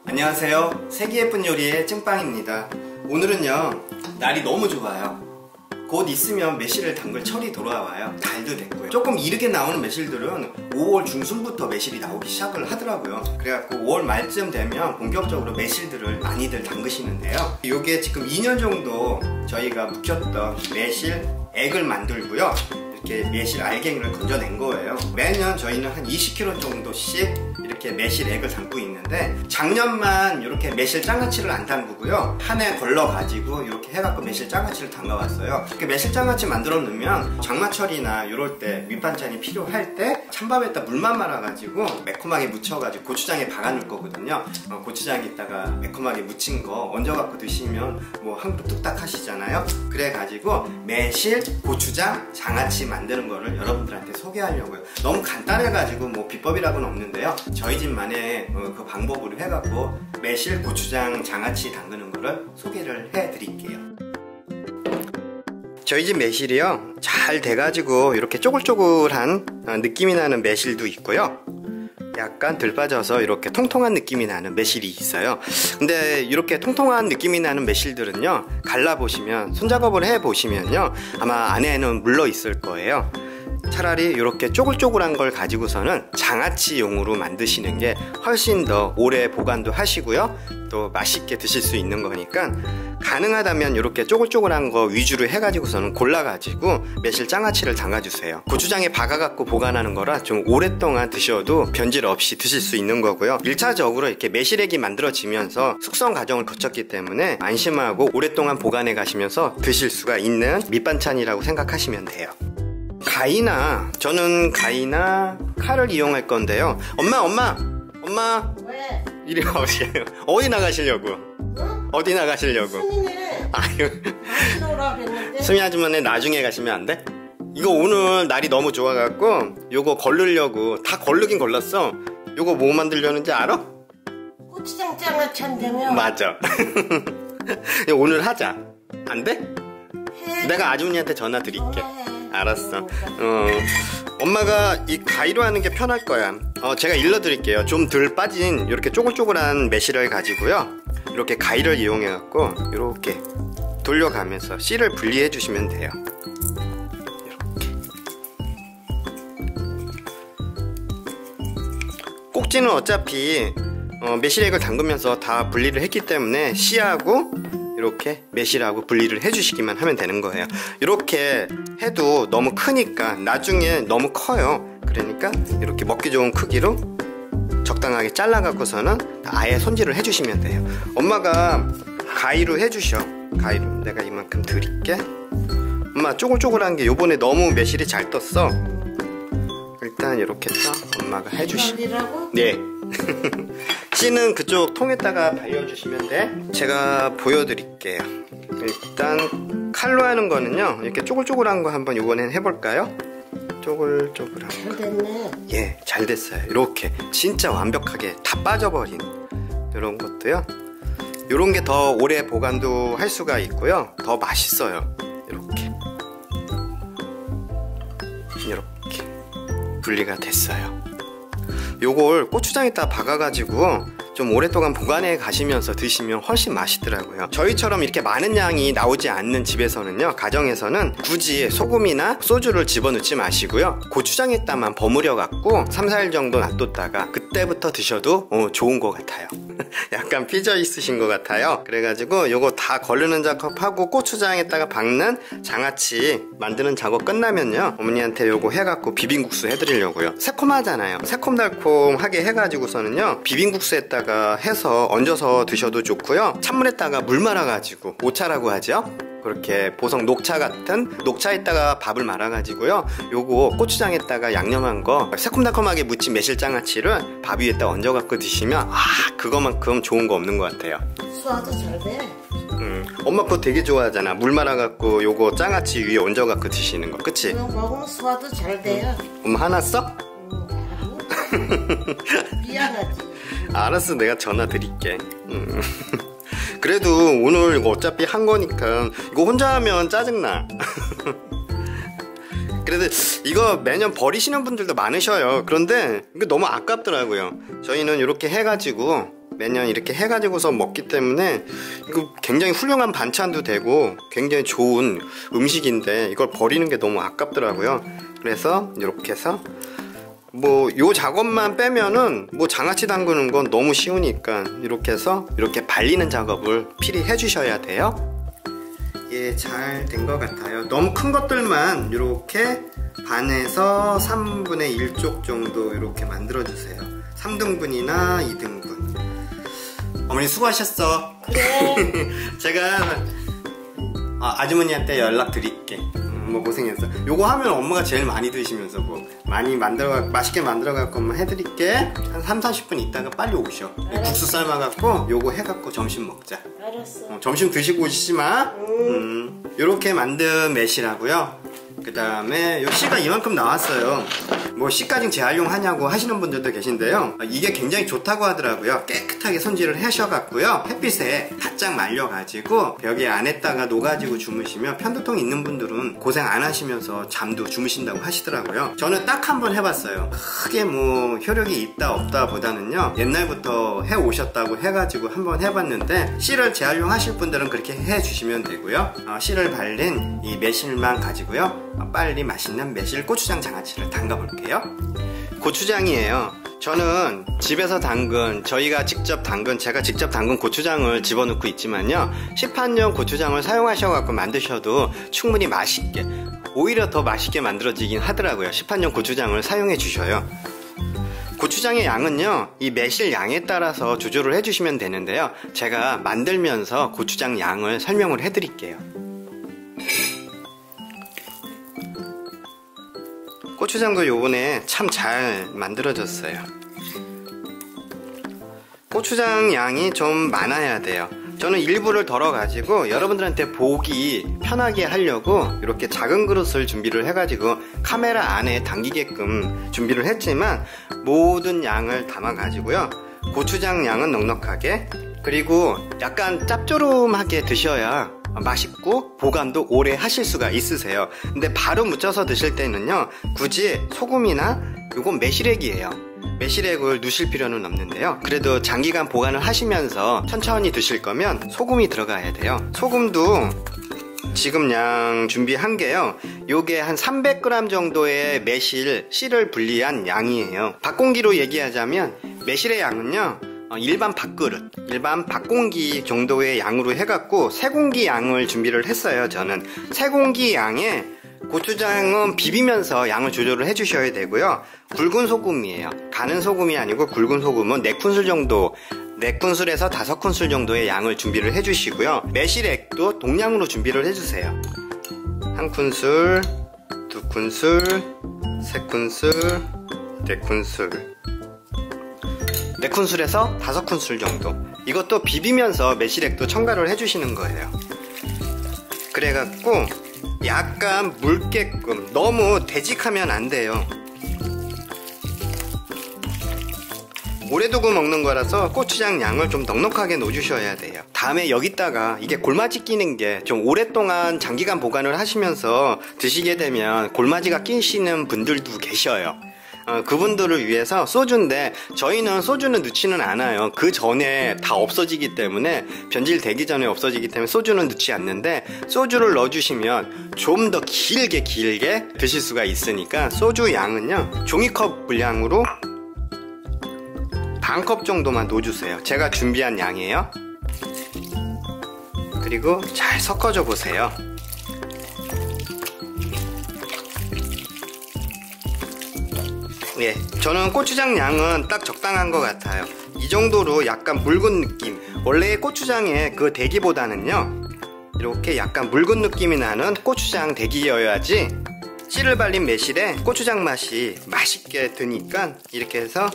안녕하세요. 세기 예쁜 요리의 찐빵입니다. 오늘은요, 날이 너무 좋아요. 곧 있으면 매실을 담글 철이 돌아와요. 달도 됐고요. 조금 이르게 나오는 매실들은 5월 중순부터 매실이 나오기 시작을 하더라고요. 그래갖고 5월 말쯤 되면 본격적으로 매실들을 많이들 담그시는데요. 이게 지금 2년 정도 저희가 묵혔던 매실 액을 만들고요. 이렇게 매실 알갱이를 건져낸 거예요. 매년 저희는 한 20kg 정도씩 이렇게 매실 액을 담고 있는데, 작년만 이렇게 매실 장아찌를 안 담그고요, 한 해 걸러 가지고 이렇게 해갖고 매실 장아찌를 담가왔어요. 이렇게 매실 장아찌 만들어 놓으면 장마철이나 이럴 때 밑반찬이 필요할 때 찬밥에다 물만 말아가지고 매콤하게 묻혀가지고 고추장에 박아 놓을 거거든요. 고추장에 있다가 매콤하게 묻힌 거 얹어갖고 드시면 뭐 한 그릇 뚝딱 하시잖아요. 그래가지고 매실 고추장 장아찌 만드는 거를 여러분들한테 소개하려고요. 너무 간단해가지고 뭐 비법이라고는 없는데요, 저희 집만의 그 방법으로 해갖고 매실 고추장 장아찌 담그는 거를 소개를 해드릴게요. 저희 집 매실이요, 잘 돼가지고 이렇게 쪼글쪼글한 느낌이 나는 매실도 있고요, 약간 들 빠져서 이렇게 통통한 느낌이 나는 매실이 있어요. 근데 이렇게 통통한 느낌이 나는 매실들은요, 갈라보시면, 손작업을 해보시면요, 아마 안에는 물러 있을 거예요. 차라리 이렇게 쪼글쪼글한 걸 가지고서는 장아찌용으로 만드시는 게 훨씬 더 오래 보관도 하시고요, 또 맛있게 드실 수 있는 거니까 가능하다면 이렇게 쪼글쪼글한 거 위주로 해가지고서는 골라가지고 매실 장아찌를 담가주세요. 고추장에 박아갖고 보관하는 거라 좀 오랫동안 드셔도 변질 없이 드실 수 있는 거고요. 1차적으로 이렇게 매실액이 만들어지면서 숙성 과정을 거쳤기 때문에 안심하고 오랫동안 보관해 가시면서 드실 수가 있는 밑반찬이라고 생각하시면 돼요. 저는 가위나 칼을 이용할 건데요. 엄마! 왜? 이리 와보세요. 어디 나가시려고? 응? 어디 나가시려고? 수민이네. 아유, 오라 그랬는데. 수미 아주머니 나중에 가시면 안 돼? 이거 오늘 날이 너무 좋아갖고 요거 걸르려고, 다 걸르긴 걸렀어. 요거 뭐 만들려는지 알아? 고추장 장아찌 한다며? 맞아. 오늘 하자. 안 돼? 해. 내가 아주머니한테 전화 드릴게. 해. 알았어. 엄마가 이 가위로 하는 게 편할 거야. 제가 일러드릴게요. 좀 덜 빠진 이렇게 쪼글쪼글한 매실을 가지고요, 이렇게 가위를 이용해 갖고 이렇게 돌려가면서 씨를 분리해 주시면 돼요. 이렇게. 꼭지는 어차피 매실액을 담그면서 다 분리를 했기 때문에 씨하고 이렇게 매실하고 분리를 해주시기만 하면 되는 거예요. 이렇게 해도 너무 크니까 나중에 너무 커요. 그러니까 이렇게 먹기 좋은 크기로 적당하게 잘라 갖고서는 아예 손질을 해주시면 돼요. 엄마가 가위로 해주셔. 가위로 내가 이만큼 드릴게. 엄마 쪼글쪼글한 게 요번에 너무 매실이 잘 떴어. 일단 이렇게 딱 엄마가 해주시. 네. 씨는 그쪽 통에다가 발려주시면 돼. 제가 보여드릴게요. 일단 칼로 하는 거는요, 이렇게 쪼글쪼글한 거 한번 이번엔 해볼까요? 쪼글쪼글한 거. 잘 됐네. 예, 잘 됐어요. 이렇게 진짜 완벽하게 다 빠져버린 이런 것도요, 이런 게 더 오래 보관도 할 수가 있고요, 더 맛있어요. 이렇게 분리가 됐어요. 요걸 고추장에다 박아가지고 좀 오랫동안 보관해 가시면서 드시면 훨씬 맛있더라고요. 저희처럼 이렇게 많은 양이 나오지 않는 집에서는요, 가정에서는 굳이 소금이나 소주를 집어넣지 마시고요, 고추장에다만 버무려 갖고 3, 4일 정도 놔뒀다가 그때부터 드셔도 좋은 것 같아요. 약간 삐져 있으신 것 같아요. 그래가지고 요거 다 걸르는 작업하고 고추장에다가 박는 장아찌 만드는 작업 끝나면요, 어머니한테 요거 해갖고 비빔국수 해드리려고요. 새콤하잖아요. 새콤달콤하게 해가지고서는요, 비빔국수에다가 해서 얹어서 드셔도 좋고요, 찬물에다가 물 말아가지고 오차라고 하죠, 그렇게 보석 녹차 같은 녹차에다가 밥을 말아가지고요. 요거 고추장에다가 양념한 거 새콤달콤하게 무친 매실장아찌를 밥 위에다 얹어갖고 드시면 그거만큼 좋은 거 없는 것 같아요. 소화도 잘 돼. 엄마 그거 되게 좋아하잖아. 물 말아갖고 요거 장아찌 위에 얹어갖고 드시는 거, 그치? 그거 먹으면 소화도 잘 돼요. 엄마 하나 써? 미안하지. 알았어, 내가 전화 드릴게. 그래도 오늘 이거 어차피 한 거니까 이거 혼자 하면 짜증나. 그래도 이거 매년 버리시는 분들도 많으셔요. 그런데 이거 너무 아깝더라고요. 저희는 이렇게 해가지고 매년 이렇게 해가지고서 먹기 때문에 이거 굉장히 훌륭한 반찬도 되고 굉장히 좋은 음식인데 이걸 버리는 게 너무 아깝더라고요. 그래서 이렇게 해서 뭐 요 작업만 빼면은 뭐 장아찌 담그는 건 너무 쉬우니까 이렇게 해서 이렇게 발리는 작업을 필히 해주셔야 돼요. 예, 잘 된 것 같아요. 너무 큰 것들만 이렇게 반에서 3분의 1쪽 정도 이렇게 만들어 주세요. 3등분이나 2등분. 어머니 수고하셨어. 그래. 제가 아주머니한테 연락 드릴게. 뭐 고생했어. 요거 하면 엄마가 제일 많이 드시면서 뭐 많이 맛있게 만들어갖고 엄마 해드릴게. 한 3-40분 있다가 빨리 오셔. 국수 삶아갖고 요거 해갖고 점심 먹자. 알았어. 점심 드시고 오시지 마. 요렇게 만든 매실하고요. 그 다음에 요 씨가 이만큼 나왔어요. 뭐 씨까지 재활용하냐고 하시는 분들도 계신데요. 이게 굉장히 좋다고 하더라고요. 깨끗하게 손질을 하셔갖고요. 햇빛에 바짝 말려가지고 벽에 안에다가 녹아지고 주무시면 편두통 있는 분들은 고생 안 하시면서 잠도 주무신다고 하시더라고요. 저는 딱 한 번 해봤어요. 크게 뭐 효력이 있다 없다 보다는요. 옛날부터 해오셨다고 해가지고 한번 해봤는데 씨를 재활용하실 분들은 그렇게 해주시면 되고요. 씨를 발린 이 매실만 가지고요. 빨리 맛있는 매실 고추장 장아찌를 담가 볼게요. 고추장이에요. 저는 집에서 담근, 제가 직접 담근 고추장을 집어넣고 있지만요. 시판용 고추장을 사용하셔갖고 만드셔도 충분히 맛있게, 오히려 더 맛있게 만들어지긴 하더라고요. 시판용 고추장을 사용해 주셔요. 고추장의 양은요, 이 매실 양에 따라서 조절을 해주시면 되는데요. 제가 만들면서 고추장 양을 설명을 해드릴게요. 고추장도 요번에 참 잘 만들어졌어요. 고추장 양이 좀 많아야 돼요. 저는 일부를 덜어가지고 여러분들한테 보기 편하게 하려고 이렇게 작은 그릇을 준비를 해가지고 카메라 안에 담기게끔 준비를 했지만 모든 양을 담아가지고요. 고추장 양은 넉넉하게, 그리고 약간 짭조름하게 드셔야 맛있고 보관도 오래 하실 수가 있으세요. 근데 바로 무쳐서 드실 때는요, 굳이 소금이나 이건 매실액이에요. 매실액을 넣으실 필요는 없는데요. 그래도 장기간 보관을 하시면서 천천히 드실 거면 소금이 들어가야 돼요. 소금도 지금 양 준비한 게요, 요게 한 300g 정도의 매실 씨를 분리한 양이에요. 밥공기로 얘기하자면 매실의 양은요, 일반 밥그릇, 일반 밥공기 정도의 양으로 해갖고 3공기 양을 준비를 했어요. 저는 3공기 양에 고추장은 비비면서 양을 조절을 해주셔야 되고요. 굵은 소금이에요. 가는 소금이 아니고 굵은 소금은 4큰술 정도, 4큰술에서 5큰술 정도의 양을 준비를 해주시고요. 매실액도 동량으로 준비를 해주세요. 1큰술, 2큰술, 3큰술, 4큰술, 4큰술에서 5큰술 정도. 이것도 비비면서 매실액도 첨가를 해주시는 거예요. 그래갖고 약간 묽게끔, 너무 되직하면 안 돼요. 오래 두고 먹는 거라서 고추장 양을 좀 넉넉하게 넣어주셔야 돼요. 다음에 여기다가 이게 골마지 끼는 게 좀 오랫동안 장기간 보관을 하시면서 드시게 되면 골마지가 끼시는 분들도 계셔요. 그분들을 위해서 소주인데, 저희는 소주는 넣지는 않아요. 그 전에 다 없어지기 때문에, 변질되기 전에 없어지기 때문에 소주는 넣지 않는데, 소주를 넣어주시면 좀 더 길게 드실 수가 있으니까 소주 양은요, 종이컵 분량으로 반컵 정도만 넣어주세요. 제가 준비한 양이에요. 그리고 잘 섞어줘 보세요. 예, 저는 고추장 양은 딱 적당한 것 같아요. 이 정도로 약간 묽은 느낌, 원래 고추장의 그 대기보다는요, 이렇게 약간 묽은 느낌이 나는 고추장 댁이어야지 씨를 발린 매실에 고추장 맛이 맛있게 드니까 이렇게 해서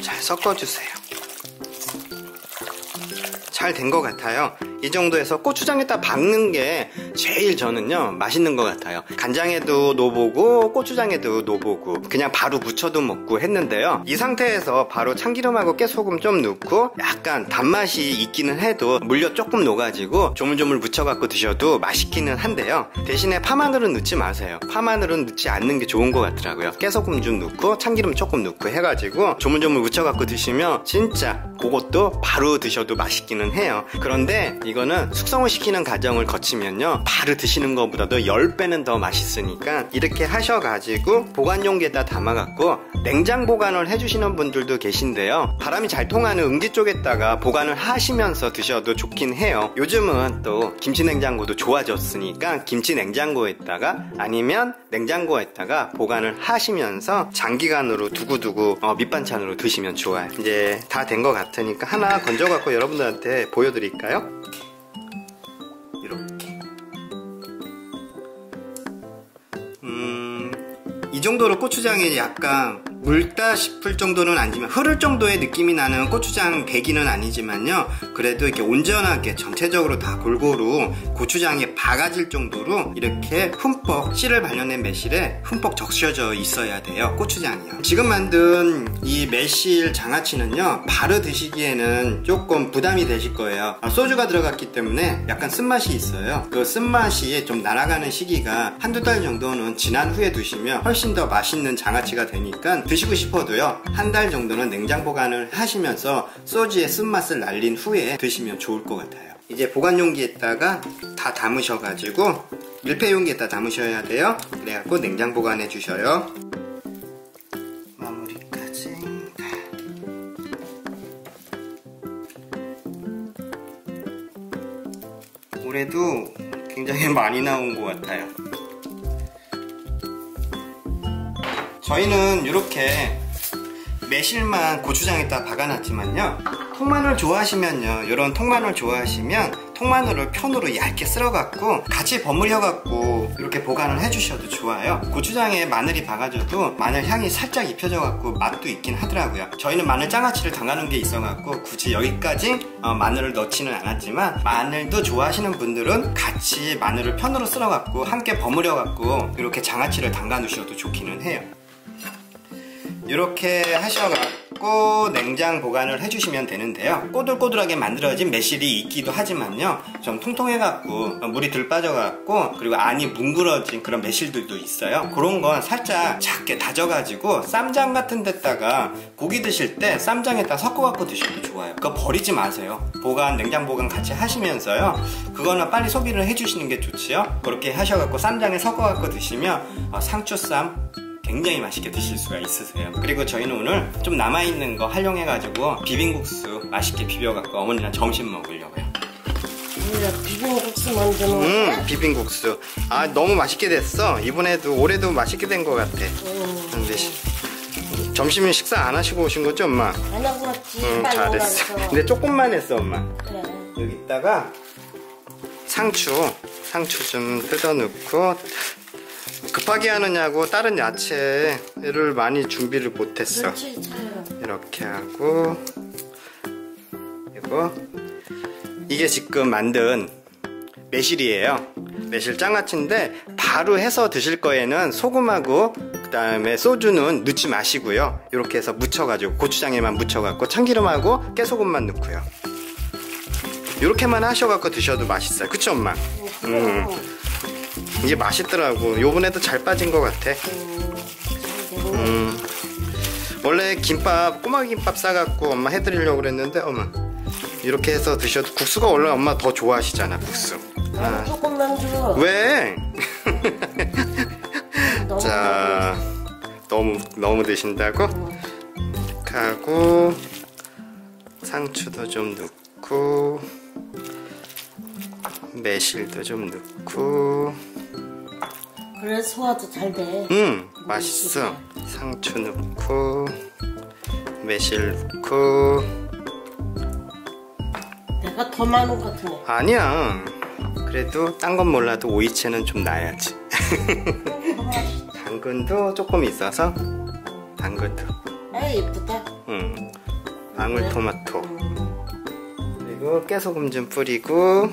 잘 섞어주세요. 잘 된 것 같아요. 이 정도에서 고추장에다 박는 게 제일 저는요 맛있는 것 같아요. 간장에도 넣어보고 고추장에도 넣어보고 그냥 바로 무쳐도 먹고 했는데요, 이 상태에서 바로 참기름하고 깨소금 좀 넣고 약간 단맛이 있기는 해도 물엿 조금 넣어가지고 조물조물 무쳐갖고 드셔도 맛있기는 한데요, 대신에 파마늘은 넣지 마세요. 파마늘은 넣지 않는 게 좋은 것 같더라고요. 깨소금 좀 넣고 참기름 조금 넣고 해가지고 조물조물 무쳐갖고 드시면 진짜 그것도 바로 드셔도 맛있기는 해요. 그런데 이거는 숙성을 시키는 과정을 거치면요 바로 드시는 것보다도 10배는 더 맛있으니까 이렇게 하셔가지고 보관용기에다 담아갖고 냉장 보관을 해주시는 분들도 계신데요, 바람이 잘 통하는 응기 쪽에다가 보관을 하시면서 드셔도 좋긴 해요. 요즘은 또 김치냉장고도 좋아졌으니까 김치냉장고에다가 아니면 냉장고에다가 보관을 하시면서 장기간으로 두고두고 밑반찬으로 드시면 좋아요. 이제 다 된 것 같으니까 하나 건져갖고 여러분들한테 보여드릴까요? 이렇게 이 정도로 고추장이 약간 묽다 싶을 정도는 아니지만 흐를 정도의 느낌이 나는 고추장 배기는 아니지만요, 그래도 이렇게 온전하게 전체적으로 다 골고루 고추장에 박아질 정도로 이렇게 흠뻑 씨를 발려낸 매실에 흠뻑 적셔져 있어야 돼요, 고추장이요. 지금 만든 이 매실 장아찌는요 바로 드시기에는 조금 부담이 되실 거예요. 소주가 들어갔기 때문에 약간 쓴맛이 있어요. 그 쓴맛이 좀 날아가는 시기가 한두 달 정도는 지난 후에 드시면 훨씬 더 맛있는 장아찌가 되니까 드시고 싶어도요 한 달 정도는 냉장 보관을 하시면서 소주의 쓴맛을 날린 후에 드시면 좋을 것 같아요. 이제 보관용기에다가 다 담으셔가지고 밀폐용기에다 담으셔야 돼요. 그래갖고 냉장 보관해 주셔요. 마무리까지. 올해도 굉장히 많이 나온 것 같아요. 저희는 이렇게 매실만 고추장에다 박아놨지만요, 통마늘 좋아하시면요, 이런 통마늘 좋아하시면 통마늘을 편으로 얇게 썰어갖고 같이 버무려갖고 이렇게 보관을 해주셔도 좋아요. 고추장에 마늘이 박아져도 마늘 향이 살짝 입혀져갖고 맛도 있긴 하더라고요. 저희는 마늘 장아찌를 담가놓은 게 있어갖고 굳이 여기까지 마늘을 넣지는 않았지만, 마늘도 좋아하시는 분들은 같이 마늘을 편으로 썰어갖고 함께 버무려갖고 이렇게 장아찌를 담가 놓으셔도 좋기는 해요. 이렇게 하셔갖고 냉장 보관을 해주시면 되는데요, 꼬들꼬들하게 만들어진 매실이 있기도 하지만요 좀 통통해갖고 물이 덜 빠져갖고 그리고 안이 뭉그러진 그런 매실들도 있어요. 그런 건 살짝 작게 다져가지고 쌈장 같은 데다가 고기 드실 때 쌈장에다 섞어갖고 드셔도 좋아요. 그거 버리지 마세요. 보관, 냉장 보관 같이 하시면서요, 그거는 빨리 소비를 해주시는 게 좋지요. 그렇게 하셔갖고 쌈장에 섞어갖고 드시면 상추쌈 굉장히 맛있게 드실 수가 있으세요. 그리고 저희는 오늘 좀 남아있는 거 활용해가지고 비빔국수 맛있게 비벼갖고 어머니랑 점심 먹으려고요. 비빔국수 만드는 거야? 비빔국수. 아, 너무 맛있게 됐어. 이번에도 올해도 맛있게 된 것 같아. 근데 점심 식사 안 하시고 오신 거죠, 엄마? 안 하고 왔지. 잘했어. 근데 조금만 했어, 엄마. 그래. 여기다가 상추 좀 뜯어 넣고, 급하게 하느냐고 다른 야채를 많이 준비를 못했어. 그렇지, 이렇게 하고, 그리고 이게 지금 만든 매실이에요. 매실 장아찌인데 바로 해서 드실 거에는 소금하고 그 다음에 소주는 넣지 마시고요, 이렇게 해서 묻혀가지고 고추장에만 묻혀갖고 참기름하고 깨소금만 넣고요, 이렇게만 하셔갖고 드셔도 맛있어요. 그쵸, 엄마? 이게 맛있더라고. 요번에도 잘 빠진 것 같아. 원래 김밥, 꼬마 김밥 싸갖고 엄마 해드리려고 그랬는데, 엄마 이렇게 해서 드셔도, 국수가 원래 엄마 더 좋아하시잖아, 국수. 조금만 줘. 왜? 너무 자, 너무 드신다고? 하고 상추도 좀 넣고 매실도 좀 넣고. 그래, 소화도 잘 돼. 맛있어. 상추 넣고 매실 넣고. 내가 더 많은 것 같으네. 아니야, 그래도 딴 건 몰라도 오이채는 좀 놔야지. 당근도 조금 있어서 당근도. 에이 이쁘다. 방울토마토. 그리고 깨소금 좀 뿌리고.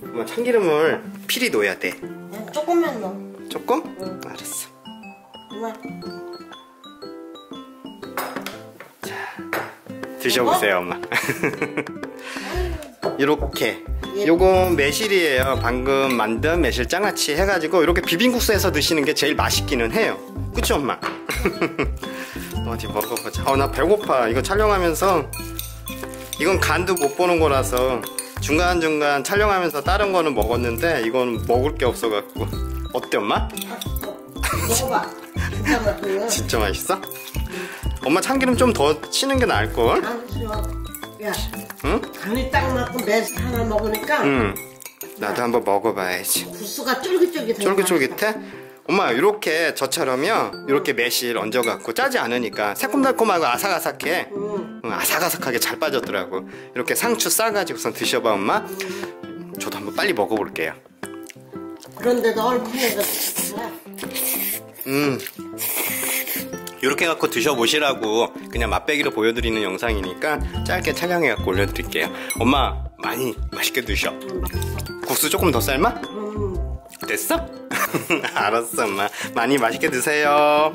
엄마 참기름을 필히 넣어야 돼. 그냥 조금만 넣어. 조금? 응. 알았어. 엄마. 드셔보세요, 엄마. 이렇게. 요거 매실이에요. 방금 만든 매실 장아찌 해가지고 이렇게 비빔국수에서 드시는 게 제일 맛있기는 해요. 그쵸, 엄마? 어디 먹어보자. 나 배고파. 이거 촬영하면서 이건 간도 못 보는 거라서 중간중간 촬영하면서 다른 거는 먹었는데 이건 먹을 게 없어갖고. 어때, 엄마? 먹어봐. 진짜 맛있네. 진짜 맛있어? 엄마 참기름 좀 더 치는 게 나을걸? 안 싫어. 야, 응? 간이 딱 맞고 매실 하나 먹으니까 응. 나도 한번 먹어봐야지. 국수가 쫄깃쫄깃해. 쫄깃쫄깃해? 엄마 이렇게 저처럼요 이렇게 매실 얹어갖고 짜지 않으니까 새콤달콤하고 아삭아삭해. 응, 아삭아삭하게 잘 빠졌더라고. 이렇게 상추 싸가지고선 드셔봐, 엄마. 저도 한번 빨리 먹어볼게요. 그런데도 얼큰해서 이렇게 갖고 드셔보시라고 그냥 맛배기로 보여드리는 영상이니까 짧게 촬영해갖고 올려드릴게요. 엄마 많이 맛있게 드셔. 국수 조금 더 삶아? 됐어? 알았어, 엄마. 많이 맛있게 드세요.